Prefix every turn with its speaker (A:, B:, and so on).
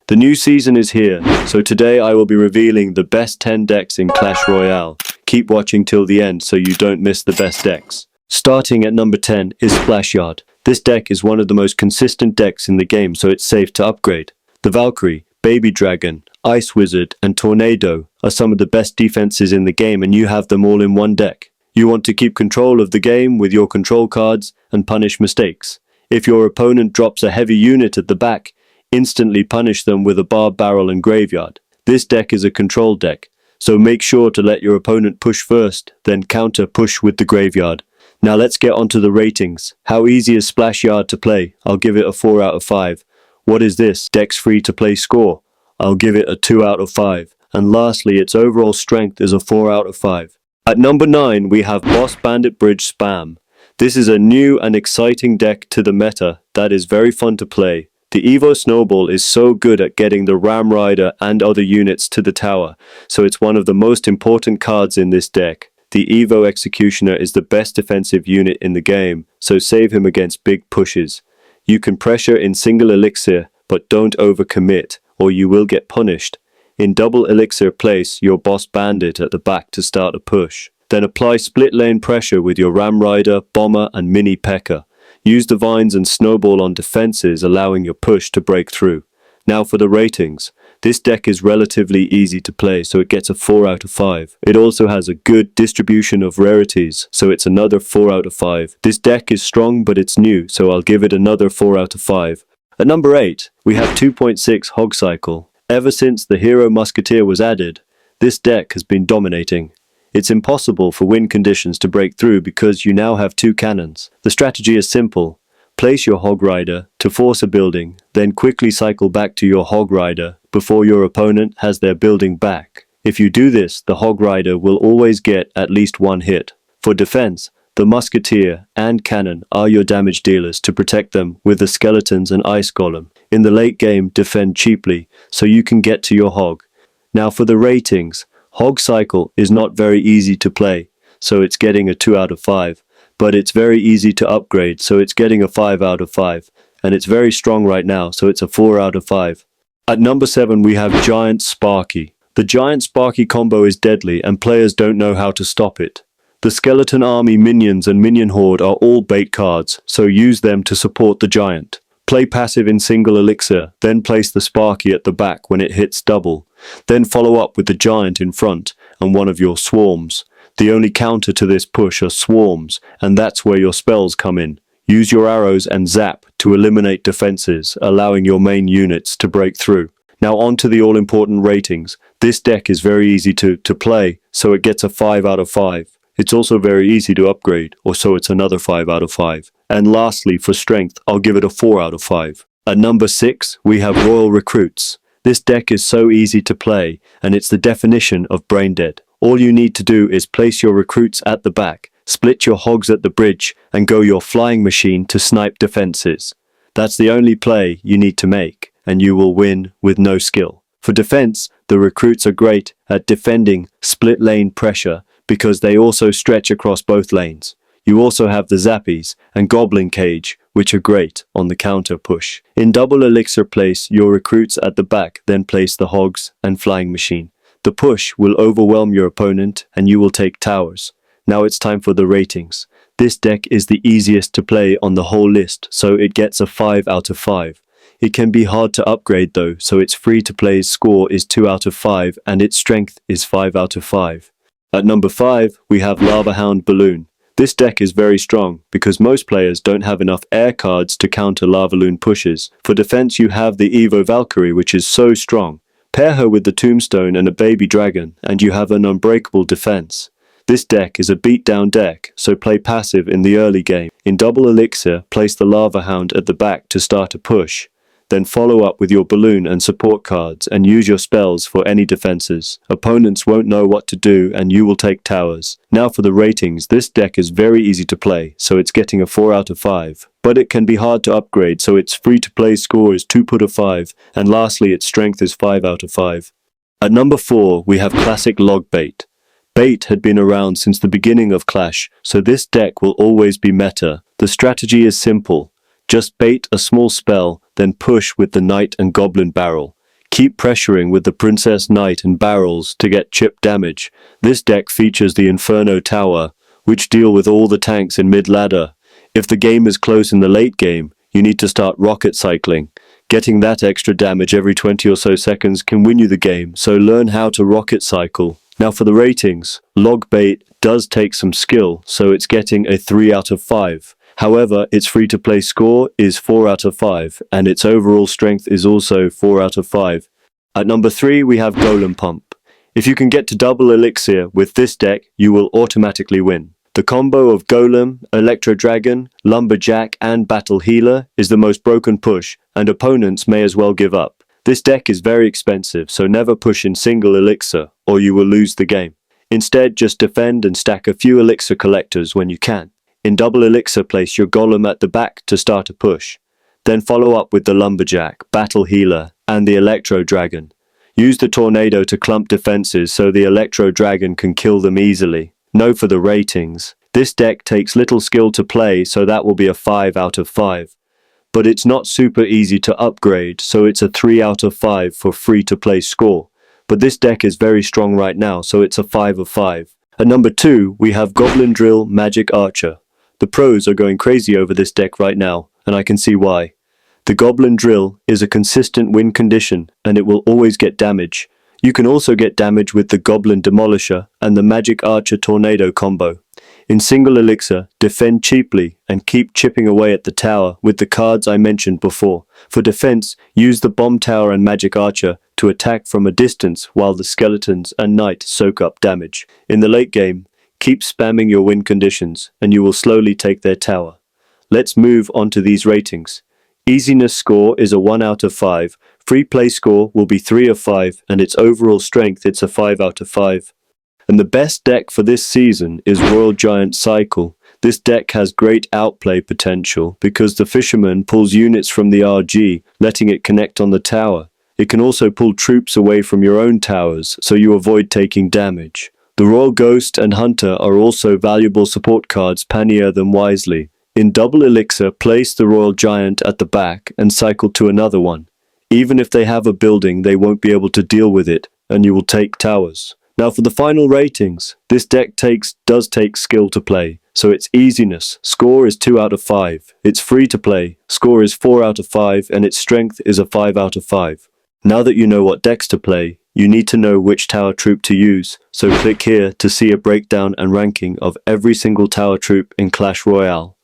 A: The new season is here, so today I will be revealing the best 10 decks in Clash Royale. Keep watching till the end so you don't miss the best decks. Starting at number 10 is Splashard. This deck is one of the most consistent decks in the game, so it's safe to upgrade. The Valkyrie, Baby Dragon, Ice Wizard and Tornado are some of the best defenses in the game, and you have them all in one deck. You want to keep control of the game with your control cards and punish mistakes. If your opponent drops a heavy unit at the back, instantly punish them with a Barb Barrel and Graveyard. This deck is a control deck, so make sure to let your opponent push first, then counter push with the Graveyard. Now let's get onto the ratings. How easy is Splashard to play? I'll give it a 4 out of 5. What is this? Deck's free to play score? I'll give it a 2 out of 5. And lastly, its overall strength is a 4 out of 5. At number 9, we have Boss Bandit Bridge Spam. This is a new and exciting deck to the meta that is very fun to play. The Evo Snowball is so good at getting the Ram Rider and other units to the tower, so it's one of the most important cards in this deck. The Evo Executioner is the best defensive unit in the game, so save him against big pushes. You can pressure in single elixir, but don't overcommit, or you will get punished. In double elixir, place your Boss Bandit at the back to start a push. Then apply split lane pressure with your Ram Rider, Bomber and Mini P.E.K.K.A. Use the Vines and Snowball on defenses, allowing your push to break through. Now for the ratings. This deck is relatively easy to play, so it gets a 4 out of 5. It also has a good distribution of rarities, so it's another 4 out of 5. This deck is strong, but it's new, so I'll give it another 4 out of 5. At number 8, we have 2.6 Hog Cycle. Ever since the Hero Musketeer was added, this deck has been dominating. It's impossible for win conditions to break through because you now have 2 cannons. The strategy is simple. Place your Hog Rider to force a building, then quickly cycle back to your Hog Rider before your opponent has their building back. If you do this, the Hog Rider will always get at least 1 hit. For defense, the Musketeer and Cannon are your damage dealers to protect them with the Skeletons and Ice Golem. In the late game, defend cheaply so you can get to your Hog. Now for the ratings. Hog Cycle is not very easy to play, so it's getting a 2 out of 5. But it's very easy to upgrade, so it's getting a 5 out of 5. And it's very strong right now, so it's a 4 out of 5. At number 7, we have Giant Sparky. The Giant Sparky combo is deadly, and players don't know how to stop it. The Skeleton Army minions and Minion Horde are all bait cards, so use them to support the Giant. Play passive in single elixir, then place the Sparky at the back when it hits double. Then follow up with the Giant in front and one of your swarms. The only counter to this push are swarms, and that's where your spells come in. Use your arrows and zap to eliminate defenses, allowing your main units to break through. Now on to the all-important ratings. This deck is very easy to play, so it gets a 5 out of 5. It's also very easy to upgrade, or so it's another 5 out of 5. And lastly, for strength, I'll give it a 4 out of 5. At number 6, we have Royal Recruits. This deck is so easy to play, and it's the definition of brain dead. All you need to do is place your recruits at the back, split your hogs at the bridge, and go your flying machine to snipe defenses. That's the only play you need to make, and you will win with no skill. For defense, the recruits are great at defending split lane pressure because they also stretch across both lanes. You also have the Zappies and Goblin Cage, which are great on the counter push. In double elixir, place your recruits at the back, then place the hogs and flying machine. The push will overwhelm your opponent and you will take towers. Now it's time for the ratings. This deck is the easiest to play on the whole list, so it gets a 5 out of 5. It can be hard to upgrade though, so its free to play's score is 2 out of 5 and its strength is 5 out of 5. At number 5, we have Lava Hound Balloon. This deck is very strong because most players don't have enough air cards to counter Lava Loon pushes. For defense, you have the Evo Valkyrie, which is so strong. Pair her with the Tombstone and a Baby Dragon, and you have an unbreakable defense. This deck is a beatdown deck, so play passive in the early game. In double elixir, place the Lava Hound at the back to start a push. Then follow up with your balloon and support cards and use your spells for any defenses. Opponents won't know what to do and you will take towers. Now for the ratings. This deck is very easy to play, so it's getting a 4 out of 5. But it can be hard to upgrade, so its free to play score is 2 out of 5. And lastly, its strength is 5 out of 5. At number 4, we have Classic Log Bait. Bait had been around since the beginning of Clash, so this deck will always be meta. The strategy is simple. Just bait a small spell, then push with the Knight and Goblin Barrel. Keep pressuring with the Princess Knight and barrels to get chip damage. This deck features the Inferno Tower, which deal with all the tanks in mid-ladder. If the game is close in the late game, you need to start rocket cycling. Getting that extra damage every 20 or so seconds can win you the game, so learn how to rocket cycle. Now for the ratings, Logbait does take some skill, so it's getting a 3 out of 5. However, its free-to-play score is 4 out of 5, and its overall strength is also 4 out of 5. At number 3, we have Golem Pump. If you can get to double elixir with this deck, you will automatically win. The combo of Golem, Electro Dragon, Lumberjack and Battle Healer is the most broken push, and opponents may as well give up. This deck is very expensive, so never push in single elixir, or you will lose the game. Instead, just defend and stack a few elixir collectors when you can. In double elixir, place your Golem at the back to start a push. Then follow up with the Lumberjack, Battle Healer, and the Electro Dragon. Use the Tornado to clump defenses so the Electro Dragon can kill them easily. Now for the ratings. This deck takes little skill to play, so that will be a 5 out of 5. But it's not super easy to upgrade, so it's a 3 out of 5 for free-to-play score. But this deck is very strong right now, so it's a 5 of 5. At number 2, we have Goblin Drill Magic Archer. The pros are going crazy over this deck right now, and I can see why. The Goblin Drill is a consistent win condition, and it will always get damage. You can also get damage with the Goblin Demolisher and the Magic Archer Tornado combo. In single elixir, defend cheaply and keep chipping away at the tower with the cards I mentioned before. For defense, use the Bomb Tower and Magic Archer to attack from a distance while the Skeletons and Knight soak up damage. In the late game, keep spamming your win conditions and you will slowly take their tower. Let's move on to these ratings. Easiness score is a 1 out of 5. Free play score will be 3 of 5, and its overall strength it's a 5 out of 5. And the best deck for this season is Royal Giant Cycle. This deck has great outplay potential because the Fisherman pulls units from the RG, letting it connect on the tower. It can also pull troops away from your own towers, so you avoid taking damage. The Royal Ghost and Hunter are also valuable support cards, panier them wisely. In double elixir, place the Royal Giant at the back and cycle to another one. Even if they have a building, they won't be able to deal with it, and you will take towers. Now for the final ratings, this deck does take skill to play, so its easiness, score is 2 out of 5. It's free to play, score is 4 out of 5, and its strength is a 5 out of 5. Now that you know what decks to play, you need to know which tower troop to use, so click here to see a breakdown and ranking of every single tower troop in Clash Royale.